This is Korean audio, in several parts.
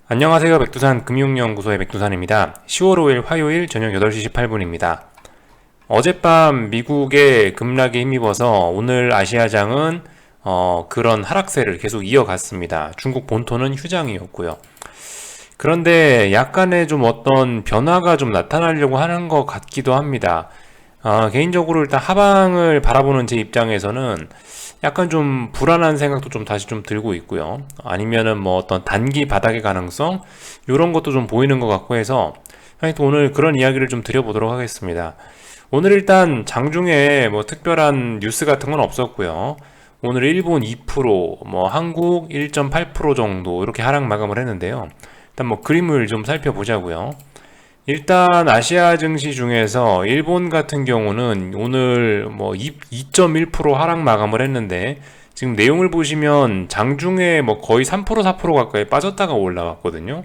안녕하세요. 백두산 금융연구소의 백두산입니다. 10월 5일 화요일 저녁 8시 18분입니다. 어젯밤 미국의 급락에 힘입어서 오늘 아시아장은 그런 하락세를 계속 이어갔습니다. 중국 본토는 휴장이었고요. 그런데 약간의 좀 어떤 변화가 좀 나타나려고 하는 것 같기도 합니다. 개인적으로 일단 하방을 바라보는 제 입장에서는 약간 좀 불안한 생각도 좀 다시 좀 들고 있고요. 아니면은 뭐 어떤 단기 바닥의 가능성 이런 것도 좀 보이는 것 같고 해서 하여튼 오늘 그런 이야기를 좀 드려보도록 하겠습니다. 오늘 일단 장중에 뭐 특별한 뉴스 같은 건 없었고요. 오늘 일본 2%, 뭐 한국 1.8% 정도 이렇게 하락 마감을 했는데요. 일단 뭐 그림을 좀 살펴보자고요. 일단 아시아 증시 중에서 일본 같은 경우는 오늘 뭐 2.1% 하락 마감을 했는데 지금 내용을 보시면 장중에 뭐 거의 3% 4% 가까이 빠졌다가 올라왔거든요.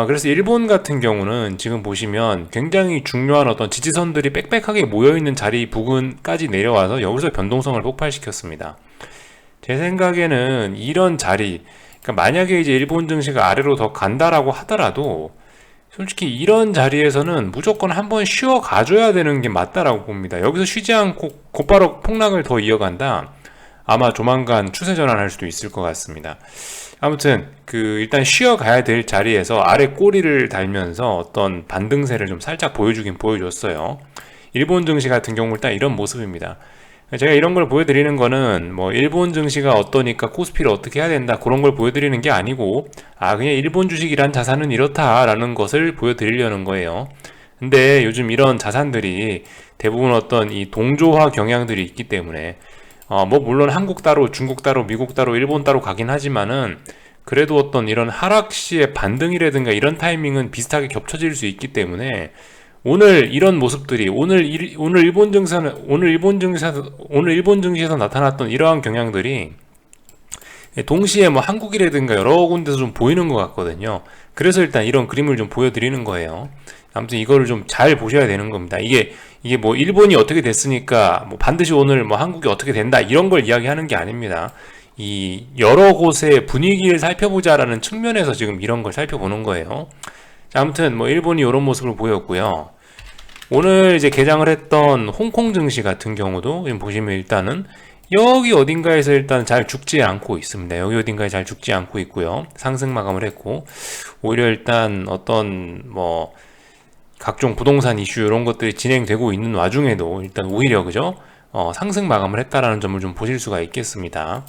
그래서 일본 같은 경우는 지금 보시면 굉장히 중요한 어떤 지지선들이 빽빽하게 모여있는 자리 부근까지 내려와서 여기서 변동성을 폭발시켰습니다. 제 생각에는 이런 자리, 그러니까 만약에 이제 일본 증시가 아래로 더 간다라고 하더라도 솔직히 이런 자리에서는 무조건 한번 쉬어 가줘야 되는 게 맞다라고 봅니다. 여기서 쉬지 않고 곧바로 폭락을 더 이어간다. 아마 조만간 추세 전환할 수도 있을 것 같습니다. 아무튼 일단 쉬어 가야 될 자리에서 아래 꼬리를 달면서 어떤 반등세를 좀 살짝 보여주긴 보여줬어요. 일본 증시 같은 경우 일단 이런 모습입니다. 제가 이런 걸 보여드리는 거는 뭐 일본 증시가 어떠니까 코스피를 어떻게 해야 된다 그런 걸 보여드리는 게 아니고 그냥 일본 주식이란 자산은 이렇다라는 것을 보여드리려는 거예요. 근데 요즘 이런 자산들이 대부분 어떤 이 동조화 경향들이 있기 때문에 뭐 물론 한국 따로 중국 따로 미국 따로 일본 따로 가긴 하지만은 그래도 어떤 이런 하락 시의 반등이라든가 이런 타이밍은 비슷하게 겹쳐질 수 있기 때문에 오늘 이런 모습들이 오늘 일본 증시에서 나타났던 이러한 경향들이 동시에 뭐 한국이라든가 여러 군데서 좀 보이는 것 같거든요. 그래서 일단 이런 그림을 좀 보여드리는 거예요. 아무튼 이거를 좀 잘 보셔야 되는 겁니다. 이게 뭐 일본이 어떻게 됐으니까 뭐 반드시 오늘 뭐 한국이 어떻게 된다 이런 걸 이야기하는 게 아닙니다. 이 여러 곳의 분위기를 살펴보자라는 측면에서 지금 이런 걸 살펴보는 거예요. 자, 아무튼 뭐 일본이 이런 모습을 보였고요. 오늘 이제 개장을 했던 홍콩 증시 같은 경우도 지금 보시면 일단은 여기 어딘가에서 일단 잘 죽지 않고 있습니다. 여기 어딘가에 잘 죽지 않고 있고요. 상승 마감을 했고 오히려 일단 어떤 뭐 각종 부동산 이슈 이런 것들이 진행되고 있는 와중에도 일단 오히려 그죠? 상승 마감을 했다라는 점을 좀 보실 수가 있겠습니다.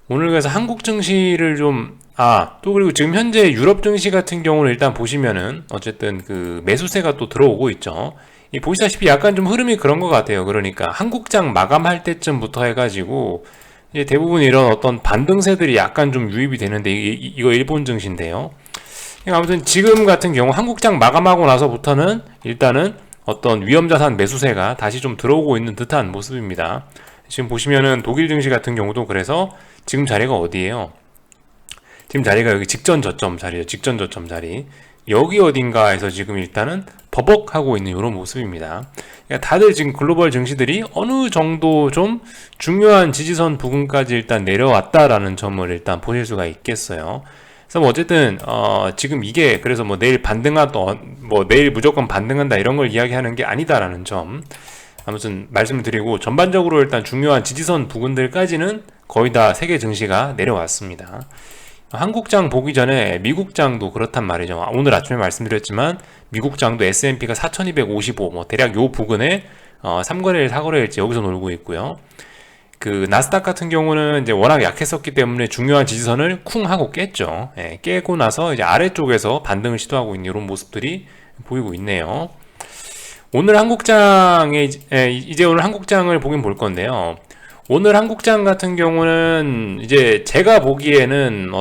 오늘 그래서 한국 증시를 또 그리고 지금 현재 유럽 증시 같은 경우는 일단 보시면은 어쨌든 그 매수세가 또 들어오고 있죠. 이 보시다시피 약간 좀 흐름이 그런 것 같아요. 그러니까 한국장 마감할 때쯤부터 해가지고 이제 대부분 이런 어떤 반등세들이 약간 좀 유입이 되는데 이거 일본 증시인데요. 그러니까 아무튼 지금 같은 경우 한국장 마감하고 나서부터는 일단은 어떤 위험자산 매수세가 다시 좀 들어오고 있는 듯한 모습입니다. 지금 보시면은 독일 증시 같은 경우도 그래서 지금 자리가 어디예요? 지금 자리가 여기 직전 저점 자리죠. 직전 저점 자리. 여기 어딘가에서 지금 일단은 버벅하고 있는 이런 모습입니다. 그러니까 다들 지금 글로벌 증시들이 어느 정도 좀 중요한 지지선 부근까지 일단 내려왔다라는 점을 일단 보실 수가 있겠어요. 그래서 뭐 어쨌든 지금 이게 그래서 뭐 내일 반등한다, 뭐 내일 무조건 반등한다 이런 걸 이야기하는 게 아니다라는 점. 아무튼 말씀을 드리고 전반적으로 일단 중요한 지지선 부근들까지는 거의 다 세계 증시가 내려왔습니다. 한국장 보기 전에 미국장도 그렇단 말이죠. 오늘 아침에 말씀드렸지만 미국장도 S&P가 4255, 뭐 대략 요 부근에 3거래일, 4거래일째 여기서 놀고 있고요. 그 나스닥 같은 경우는 이제 워낙 약했었기 때문에 중요한 지지선을 쿵 하고 깼죠. 깨고 나서 이제 아래쪽에서 반등을 시도하고 있는 이런 모습들이 보이고 있네요. 오늘 한국장에 이제 오늘 한국장을 보긴 볼 건데요. 오늘 한국장 같은 경우는 이제 제가 보기에는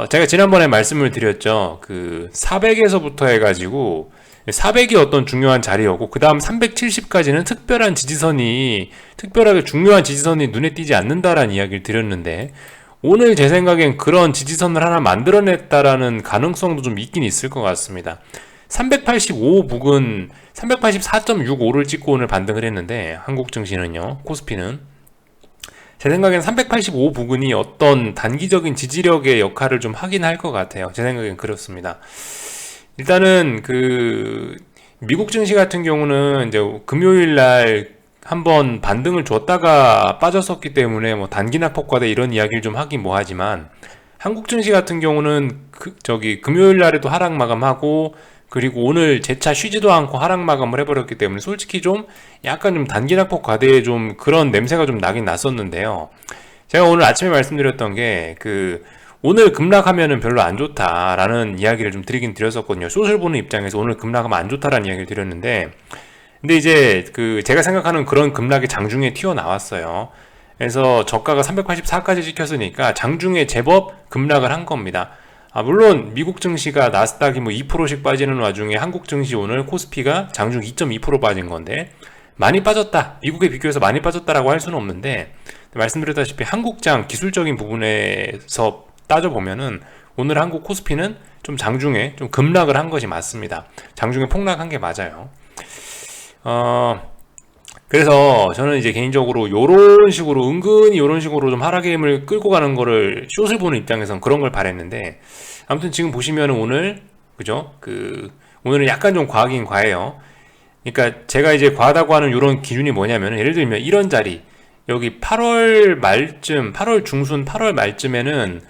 제가 지난번에 말씀을 드렸죠. 그 400에서부터 해가지고 400이 어떤 중요한 자리였고 그 다음 370까지는 특별하게 중요한 지지선이 눈에 띄지 않는다라는 이야기를 드렸는데 오늘 제 생각엔 그런 지지선을 하나 만들어냈다라는 가능성도 좀 있긴 있을 것 같습니다. 385 부근 384.65를 찍고 오늘 반등을 했는데 한국 증시는요, 코스피는 제 생각엔 385 부근이 어떤 단기적인 지지력의 역할을 좀 하긴 할 것 같아요. 제 생각엔 그렇습니다. 일단은 그 미국 증시 같은 경우는 이제 금요일 날 한번 반등을 줬다가 빠졌었기 때문에 뭐 단기나 폭과대 이런 이야기를 좀 하긴 뭐하지만, 한국 증시 같은 경우는 금요일 날에도 하락 마감하고, 그리고 오늘 재차 쉬지도 않고 하락 마감을 해버렸기 때문에 솔직히 좀 약간 좀 단기낙폭 과대에 좀 그런 냄새가 좀 나긴 났었는데요. 제가 오늘 아침에 말씀드렸던 게 오늘 급락하면은 별로 안 좋다라는 이야기를 좀 드리긴 드렸었거든요. 숏을 보는 입장에서 오늘 급락하면 안 좋다라는 이야기를 드렸는데, 근데 이제 제가 생각하는 그런 급락이 장중에 튀어나왔어요. 그래서 저가가 384까지 찍혔으니까 장중에 제법 급락을 한 겁니다. 물론 미국 증시가 나스닥이 뭐 2%씩 빠지는 와중에 한국 증시 오늘 코스피가 장중 2.2% 빠진 건데, 많이 빠졌다, 미국에 비교해서 많이 빠졌다라고 할 수는 없는데, 말씀드렸다시피 한국장 기술적인 부분에서 따져보면은 오늘 한국 코스피는 좀 장중에 좀 급락을 한 것이 맞습니다. 장중에 폭락한 게 맞아요. 그래서 저는 이제 개인적으로 요런 식으로 은근히 요런 식으로 좀 하락의 힘을 끌고 가는 거를 숏을 보는 입장에서는 그런 걸 바랬는데, 아무튼 지금 보시면은 오늘 그죠? 오늘은 약간 좀 과하긴 과해요. 그러니까 제가 이제 과하다고 하는 요런 기준이 뭐냐면은, 예를 들면 이런 자리, 여기 8월 말쯤, 8월 중순, 8월 말쯤에는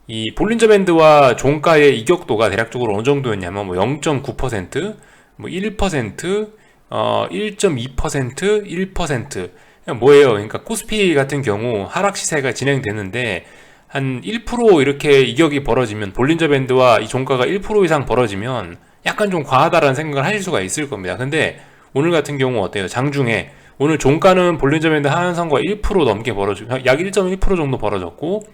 이 볼린저 밴드와 종가의 이격도가 대략적으로 어느 정도였냐면 뭐 0.9%, 뭐 1%, 1.2%, 1%. 뭐예요? 그러니까 코스피 같은 경우 하락 시세가 진행되는데 한 1% 이렇게 이격이 벌어지면, 볼린저 밴드와 이 종가가 1% 이상 벌어지면 약간 좀 과하다라는 생각을 하실 수가 있을 겁니다. 근데 오늘 같은 경우 어때요? 장중에 오늘 종가는 볼린저 밴드 하한선과 1% 넘게 벌어지고 약 1.1% 정도 벌어졌고,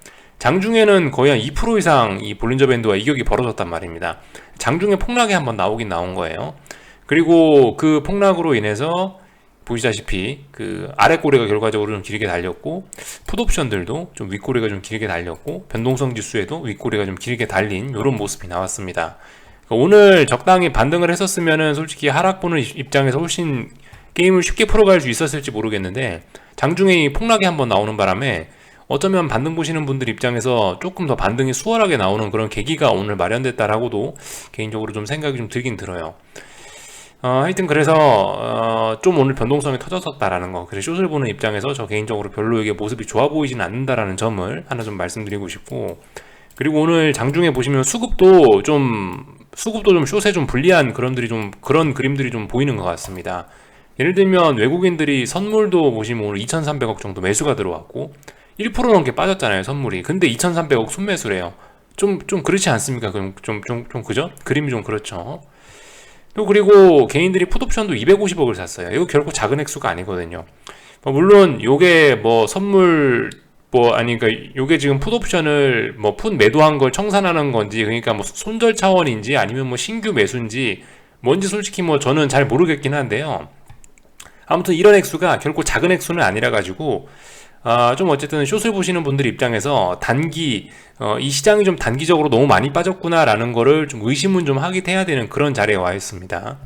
장중에는 거의 한 2% 이상 이 볼린저 밴드와 이격이 벌어졌단 말입니다. 장중에 폭락이 한번 나오긴 나온 거예요. 그리고 그 폭락으로 인해서 보시다시피 아래 꼬리가 결과적으로 좀 길게 달렸고, 풋옵션들도 좀 윗꼬리가 좀 길게 달렸고, 변동성 지수에도 윗꼬리가 좀 길게 달린 이런 모습이 나왔습니다. 그러니까 오늘 적당히 반등을 했었으면은 솔직히 하락 보는 입장에서 훨씬 게임을 쉽게 풀어갈 수 있었을지 모르겠는데, 장중에 폭락이 한번 나오는 바람에 어쩌면 반등 보시는 분들 입장에서 조금 더 반등이 수월하게 나오는 그런 계기가 오늘 마련됐다라고도 개인적으로 좀 생각이 좀 들긴 들어요. 하여튼 그래서 좀 오늘 변동성이 터졌었다라는 거, 그래서 숏을 보는 입장에서 저 개인적으로 별로 이게 모습이 좋아 보이지는 않는다라는 점을 하나 좀 말씀드리고 싶고, 그리고 오늘 장중에 보시면 수급도 좀 숏에 좀 불리한 그런 그림들이 좀 보이는 것 같습니다. 예를 들면 외국인들이 선물도 보시면 오늘 2,300억 정도 매수가 들어왔고 1% 넘게 빠졌잖아요, 선물이. 근데 2,300억 순매수래요. 좀 그렇지 않습니까? 그럼 좀 그죠? 그림이 좀 그렇죠. 또 그리고 개인들이 풋옵션도 250억을 샀어요. 이거 결코 작은 액수가 아니거든요. 물론 요게 뭐 선물 그러니까 요게 지금 풋옵션을 뭐 풋 매도한 걸 청산하는 건지, 그러니까 뭐 손절 차원인지 아니면 뭐 신규 매수인지 뭔지 솔직히 뭐 저는 잘 모르겠긴 한데요. 아무튼 이런 액수가 결코 작은 액수는 아니라 가지고 좀 어쨌든 숏을 보시는 분들 입장에서 이 시장이 좀 단기적으로 너무 많이 빠졌구나라는 거를 좀 의심은 좀 하게 돼야 되는 그런 자리에 와 있습니다.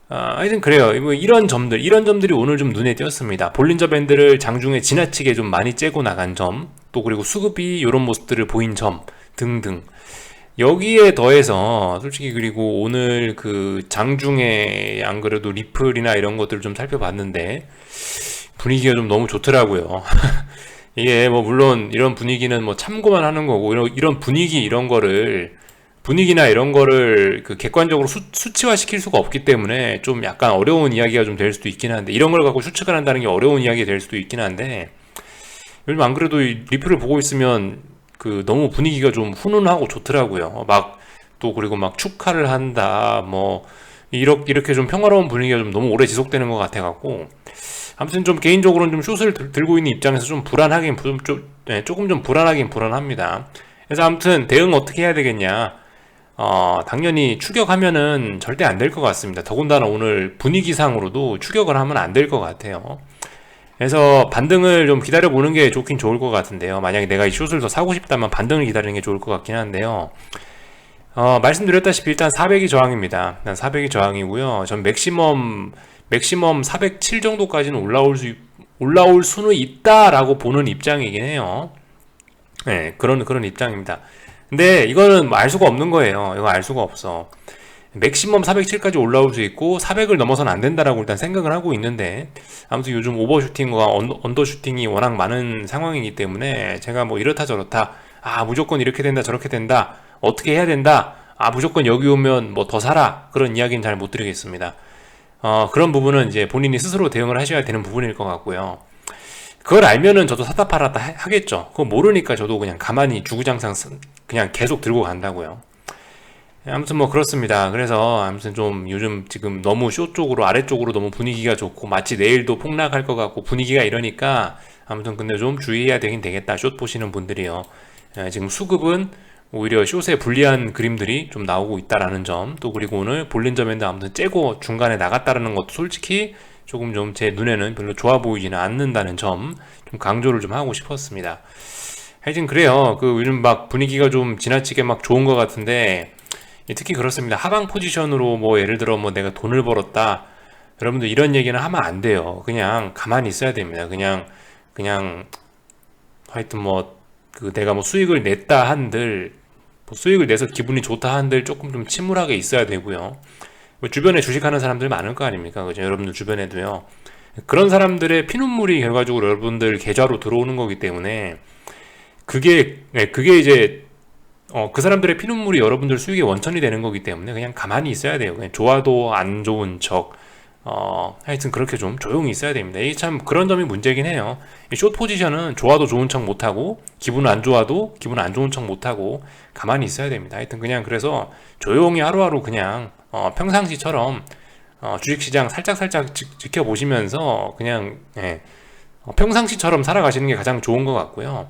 하여튼 그래요. 뭐 이런 점들이 오늘 좀 눈에 띄었습니다. 볼린저 밴드를 장중에 지나치게 좀 많이 째고 나간 점, 또 그리고 수급이 이런 모습들을 보인 점 등등. 여기에 더해서 솔직히 그리고 오늘 장중에 안 그래도 리플이나 이런 것들을 좀 살펴봤는데 분위기가 좀 너무 좋더라고요. 이게 뭐 물론 이런 분위기는 뭐 참고만 하는 거고, 이런 분위기나 이런 거를 객관적으로 수치화 시킬 수가 없기 때문에 좀 약간 어려운 이야기가 좀 될 수도 있긴 한데, 이런 걸 갖고 추측을 한다는 게 어려운 이야기가 될 수도 있긴 한데, 요즘 안 그래도 이 리플을 보고 있으면 너무 분위기가 좀 훈훈하고 좋더라고요. 그리고 막 축하를 한다, 뭐 이렇게 좀 평화로운 분위기가 좀 너무 오래 지속되는 것 같아갖고, 아무튼 좀 개인적으로는 좀 숏을 들고 있는 입장에서 좀 조금 좀 불안하긴 불안합니다. 그래서 아무튼 대응 어떻게 해야 되겠냐? 당연히 추격하면은 절대 안 될 것 같습니다. 더군다나 오늘 분위기상으로도 추격을 하면 안 될 것 같아요. 그래서 반등을 좀 기다려보는 게 좋긴 좋을 것 같은데요. 만약에 내가 이 숏을 더 사고 싶다면 반등을 기다리는 게 좋을 것 같긴 한데요. 말씀드렸다시피 일단 400이 저항입니다. 일단 400이 저항이고요. 전 맥시멈 407 정도까지는 올라올 수는 있다라고 보는 입장이긴 해요. 네, 그런 입장입니다. 근데 이거는 알 수가 없는 거예요. 이거 알 수가 없어. 맥시멈 407까지 올라올 수 있고 400을 넘어서는 안 된다라고 일단 생각을 하고 있는데, 아무튼 요즘 오버슈팅과 언더슈팅이 워낙 많은 상황이기 때문에 제가 뭐 이렇다 저렇다, 무조건 이렇게 된다 저렇게 된다, 어떻게 해야 된다, 무조건 여기 오면 뭐 더 사라, 그런 이야기는 잘 못 드리겠습니다. 그런 부분은 이제 본인이 스스로 대응을 하셔야 되는 부분일 것 같고요. 그걸 알면은 저도 사다 팔았다 하겠죠. 그거 모르니까 저도 그냥 가만히 주구장창 그냥 계속 들고 간다고요. 아무튼 뭐 그렇습니다. 그래서 아무튼 좀 요즘 지금 너무 쇼 쪽으로, 아래쪽으로 너무 분위기가 좋고 마치 내일도 폭락할 것 같고 분위기가 이러니까, 아무튼 근데 좀 주의해야 되긴 되겠다, 숏 보시는 분들이요. 지금 수급은 오히려 숏에 불리한 그림들이 좀 나오고 있다라는 점, 또 그리고 오늘 볼린저밴드 아무튼 째고 중간에 나갔다라는 것도 솔직히 조금 좀 제 눈에는 별로 좋아 보이지는 않는다는 점 좀 강조를 좀 하고 싶었습니다. 하여튼 그래요. 그 요즘 막 분위기가 좀 지나치게 막 좋은 것 같은데, 특히 그렇습니다. 하방 포지션으로 뭐 예를 들어 뭐 내가 돈을 벌었다, 여러분들 이런 얘기는 하면 안 돼요. 그냥 가만히 있어야 됩니다. 그냥 하여튼 뭐 그 내가 뭐 수익을 냈다 한들, 뭐 수익을 내서 기분이 좋다 한들 조금 좀 침울하게 있어야 되고요. 뭐 주변에 주식하는 사람들 많을 거 아닙니까? 그죠? 여러분들 주변에도요. 그런 사람들의 피눈물이 결과적으로 여러분들 계좌로 들어오는 거기 때문에, 그게 이제 그 사람들의 피눈물이 여러분들 수익의 원천이 되는 거기 때문에 그냥 가만히 있어야 돼요. 그냥 좋아도 안 좋은 척, 하여튼 그렇게 좀 조용히 있어야 됩니다. 이게 참 그런 점이 문제긴 해요. 이 숏 포지션은 좋아도 좋은 척 못하고, 기분 안 좋아도 기분 안 좋은 척 못하고 가만히 있어야 됩니다. 하여튼 그냥 그래서 조용히 하루하루 그냥 평상시처럼 주식시장 살짝살짝 지켜보시면서 그냥 평상시처럼 살아가시는 게 가장 좋은 것 같고요.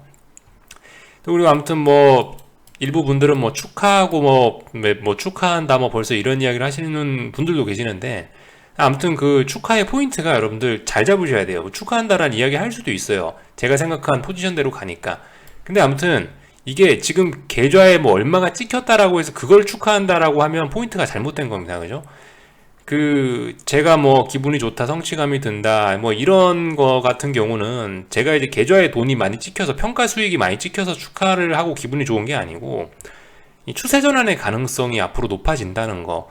또 그리고 아무튼 뭐 일부 분들은 뭐 축하하고 뭐 축하한다 뭐 벌써 이런 이야기를 하시는 분들도 계시는데, 아무튼 그 축하의 포인트가 여러분들 잘 잡으셔야 돼요. 뭐 축하한다라는 이야기 할 수도 있어요. 제가 생각한 포지션대로 가니까. 근데 아무튼 이게 지금 계좌에 뭐 얼마가 찍혔다라고 해서 그걸 축하한다라고 하면 포인트가 잘못된 겁니다. 그죠? 제가 뭐 기분이 좋다, 성취감이 든다, 뭐 이런 거 같은 경우는 제가 이제 계좌에 돈이 많이 찍혀서, 평가 수익이 많이 찍혀서 축하를 하고 기분이 좋은 게 아니고, 이 추세 전환의 가능성이 앞으로 높아진다는 거,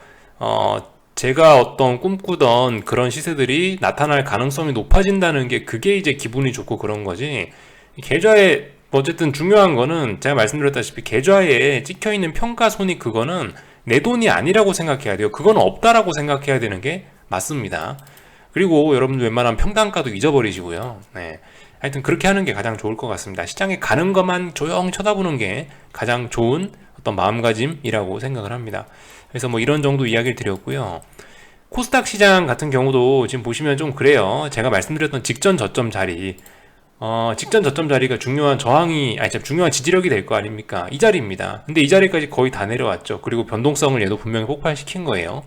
제가 어떤 꿈꾸던 그런 시세들이 나타날 가능성이 높아진다는 게, 그게 이제 기분이 좋고 그런 거지. 계좌에 어쨌든 중요한 거는 제가 말씀드렸다시피 계좌에 찍혀있는 평가 손익, 그거는 내 돈이 아니라고 생각해야 돼요. 그건 없다라고 생각해야 되는 게 맞습니다. 그리고 여러분들 웬만하면 평단가도 잊어버리시고요. 네. 하여튼 그렇게 하는 게 가장 좋을 것 같습니다. 시장에 가는 것만 조용히 쳐다보는 게 가장 좋은 어떤 마음가짐이라고 생각을 합니다. 그래서 뭐 이런 정도 이야기를 드렸고요. 코스닥 시장 같은 경우도 지금 보시면 좀 그래요. 제가 말씀드렸던 직전 저점 자리, 직전 저점 자리가 중요한 중요한 지지력이 될 거 아닙니까? 이 자리입니다. 근데 이 자리까지 거의 다 내려왔죠. 그리고 변동성을 얘도 분명히 폭발시킨 거예요.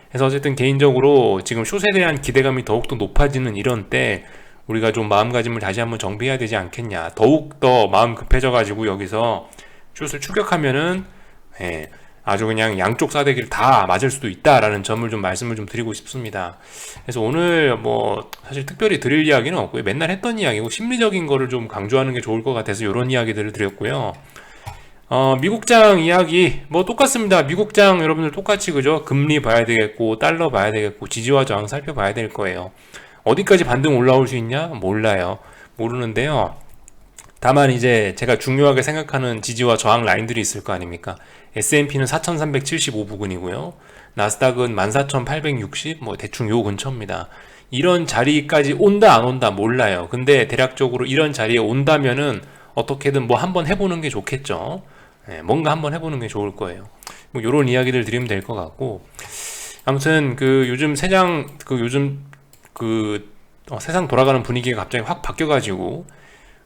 그래서 어쨌든 개인적으로 지금 숏에 대한 기대감이 더욱더 높아지는 이런 때 우리가 좀 마음가짐을 다시 한번 정비해야 되지 않겠냐. 더욱더 마음 급해져가지고 여기서 숏을 추격하면은, 아주 그냥 양쪽 싸대기를 다 맞을 수도 있다라는 점을 좀 말씀을 좀 드리고 싶습니다. 그래서 오늘 뭐 사실 특별히 드릴 이야기는 없고요. 맨날 했던 이야기고 심리적인 거를 좀 강조하는 게 좋을 것 같아서 이런 이야기들을 드렸고요. 미국장 이야기 뭐 똑같습니다. 미국장 여러분들 똑같이, 그죠? 금리 봐야 되겠고, 달러 봐야 되겠고, 지지와 저항 살펴봐야 될 거예요. 어디까지 반등 올라올 수 있냐? 몰라요. 모르는데요. 다만 이제 제가 중요하게 생각하는 지지와 저항 라인들이 있을 거 아닙니까? S&P는 4375부근이고요. 나스닥은 14860, 뭐 대충 요 근처입니다. 이런 자리까지 온다 안 온다 몰라요. 근데 대략적으로 이런 자리에 온다면은 어떻게든 뭐 한번 해보는 게 좋겠죠. 뭔가 한번 해보는 게 좋을 거예요. 뭐 요런 이야기들 드리면 될 것 같고, 아무튼 요즘 세상 돌아가는 분위기가 갑자기 확 바뀌어가지고,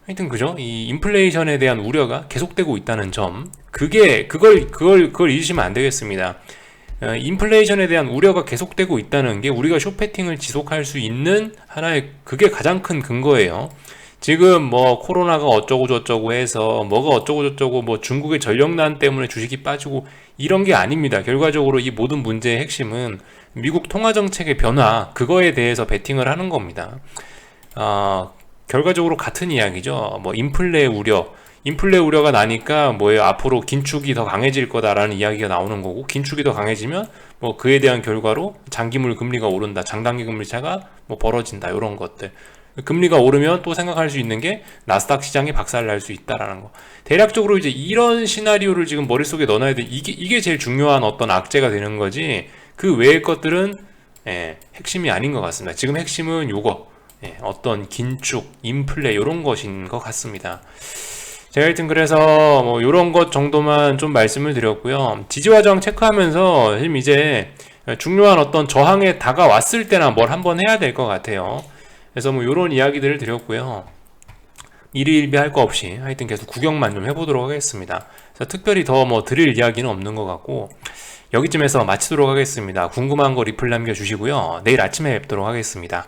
하여튼 그죠? 이 인플레이션에 대한 우려가 계속되고 있다는 점, 그걸 잊으시면 안 되겠습니다. 인플레이션에 대한 우려가 계속되고 있다는 게 우리가 숏패팅을 지속할 수 있는 하나의, 그게 가장 큰 근거예요. 지금 뭐 코로나가 어쩌고 저쩌고 해서 뭐가 어쩌고 저쩌고, 뭐 중국의 전력난 때문에 주식이 빠지고 이런 게 아닙니다. 결과적으로 이 모든 문제의 핵심은 미국 통화정책의 변화, 그거에 대해서 베팅을 하는 겁니다. 결과적으로 같은 이야기죠. 뭐 인플레 우려가 나니까 뭐예요? 앞으로 긴축이 더 강해질 거다라는 이야기가 나오는 거고, 긴축이 더 강해지면 뭐 그에 대한 결과로 장기물 금리가 오른다, 장단기 금리 차가 뭐 벌어진다, 이런 것들. 금리가 오르면 또 생각할 수 있는 게 나스닥 시장이 박살날 수 있다라는 거. 대략적으로 이제 이런 시나리오를 지금 머릿속에 넣어놔야 돼. 이게 제일 중요한 어떤 악재가 되는 거지. 그 외의 것들은 핵심이 아닌 것 같습니다. 지금 핵심은 요거. 어떤 긴축, 인플레 이런 것인 것 같습니다. 제가 하여튼 그래서 뭐 요런 것 정도만 좀 말씀을 드렸고요. 지지와 저항 체크하면서 지금 이제 중요한 어떤 저항에 다가왔을 때나 뭘 한번 해야 될 것 같아요. 그래서 뭐 요런 이야기들을 드렸고요. 일희일비 할 거 없이 하여튼 계속 구경만 좀 해보도록 하겠습니다. 그래서 특별히 더 뭐 드릴 이야기는 없는 것 같고, 여기쯤에서 마치도록 하겠습니다. 궁금한 거 리플 남겨주시고요. 내일 아침에 뵙도록 하겠습니다.